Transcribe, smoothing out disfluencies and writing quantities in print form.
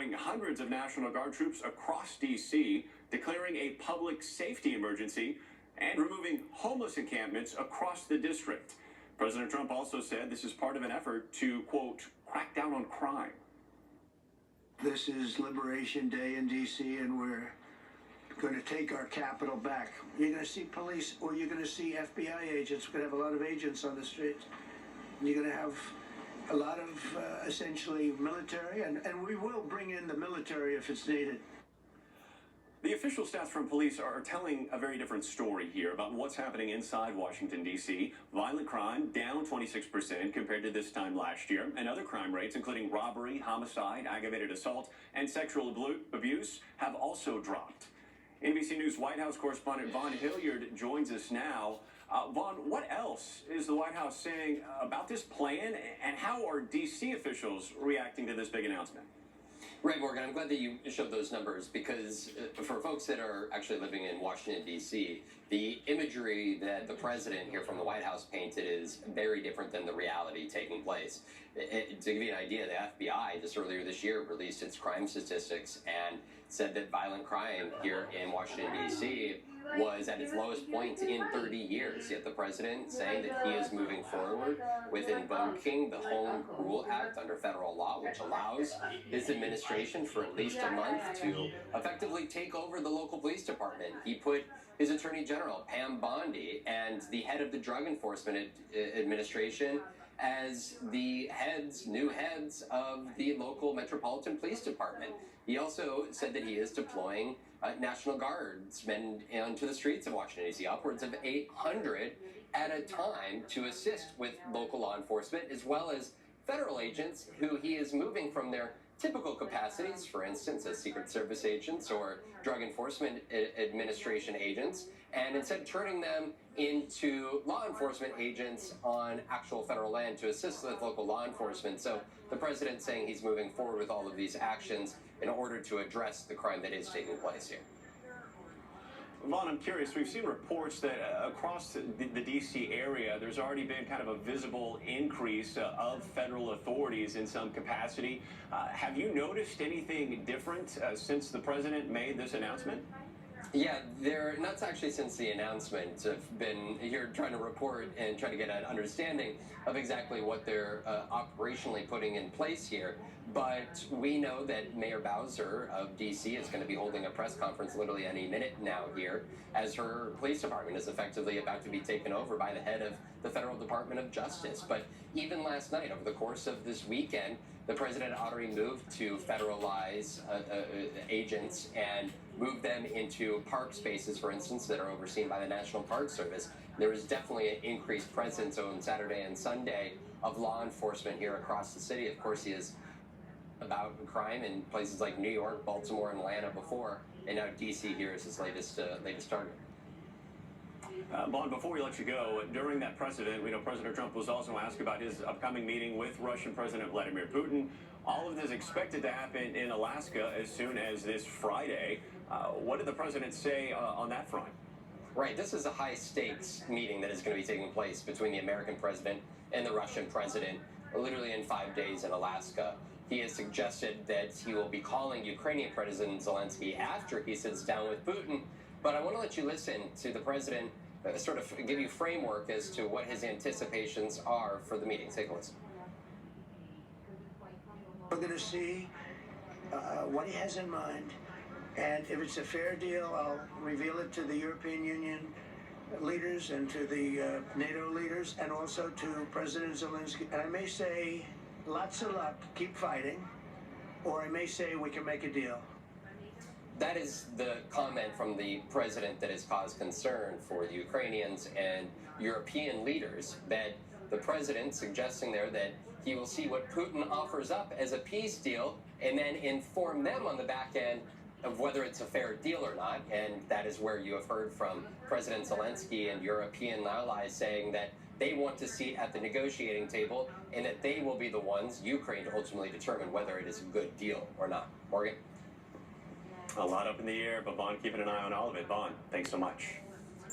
deploying hundreds of National Guard troops across D.C., declaring a public safety emergency, and removing homeless encampments across the district. President Trump also said this is part of an effort to, quote, crack down on crime. This is Liberation Day in D.C., and we're going to take our capital back. You're going to see police, or you're going to see FBI agents. We're going to have a lot of agents on the streets. You're going to have a lot of essentially military, and we will bring in the military if it's needed. The official stats from police are telling a very different story here about what's happening inside Washington, D.C. Violent crime down 26% compared to this time last year, and other crime rates, including robbery, homicide, aggravated assault, and sexual abuse, have also dropped. NBC News White House correspondent Vaughn Hilliard joins us now. Vaughn, what else is the White House saying about this plan, and how are D.C. officials reacting to this big announcement? Right, Morgan, I'm glad that you showed those numbers because for folks that are actually living in Washington, D.C., the imagery that the president here from the White House painted is very different than the reality taking place. To give you an idea, the FBI just earlier this year released its crime statistics and said that violent crime here in Washington, D.C. was at its lowest point in 30 years. Yet the president saying that he is moving forward with invoking the Home Rule Act under federal law, which allows his administration for at least a month to effectively take over the local police department. He put his Attorney General, Pam Bondi, and the head of the Drug Enforcement Administration as the new heads of the local Metropolitan Police Department. He also said that he is deploying National Guardsmen onto the streets of Washington, D.C., upwards of 800 at a time to assist with local law enforcement, as well as federal agents who he is moving from their typical capacities, for instance, as Secret Service agents or Drug Enforcement Administration agents, and instead turning them into law enforcement agents on actual federal land to assist with local law enforcement. So the president saying he's moving forward with all of these actions in order to address the crime that is taking place here. Vaughn, I'm curious, we've seen reports that across the D.C. area, there's already been kind of a visible increase of federal authorities in some capacity. Have you noticed anything different since the president made this announcement? Yeah, they're not actually since the announcement. Have been here trying to report and try to get an understanding of exactly what they're operationally putting in place here. But we know that Mayor Bowser of D.C. is going to be holding a press conference literally any minute now here as her police department is effectively about to be taken over by the head of the Federal Department of Justice. But even last night, over the course of this weekend, the president already moved to federalize agents and move them into park spaces, for instance, that are overseen by the National Park Service. There is definitely an increased presence on Saturday and Sunday of law enforcement here across the city. Of course, he is about crime in places like New York, Baltimore, and Atlanta before, and now D.C. here is his latest target. Vaughn, before we let you go, during that precedent, we know President Trump was also asked about his upcoming meeting with Russian President Vladimir Putin. All of this is expected to happen in Alaska as soon as this Friday. What did the president say on that front? Right, this is a high-stakes meeting that is going to be taking place between the American president and the Russian president, literally in 5 days in Alaska. He has suggested that he will be calling Ukrainian President Zelensky after he sits down with Putin. But I want to let you listen to the president sort of give you framework as to what his anticipations are for the meeting. Take a listen. We're going to see what he has in mind, and if it's a fair deal, I'll reveal it to the European Union leaders and to the NATO leaders, and also to President Zelensky. And I may say, lots of luck, keep fighting, or I may say we can make a deal. That is the comment from the president that has caused concern for the Ukrainians and European leaders, that the president suggesting there that he will see what Putin offers up as a peace deal and then inform them on the back end of whether it's a fair deal or not. And that is where you have heard from President Zelensky and European allies saying that they want to sit at the negotiating table and that they will be the ones, Ukraine, to ultimately determine whether it is a good deal or not. Morgan? A lot up in the air, but Vaughn keeping an eye on all of it. Vaughn, thanks so much.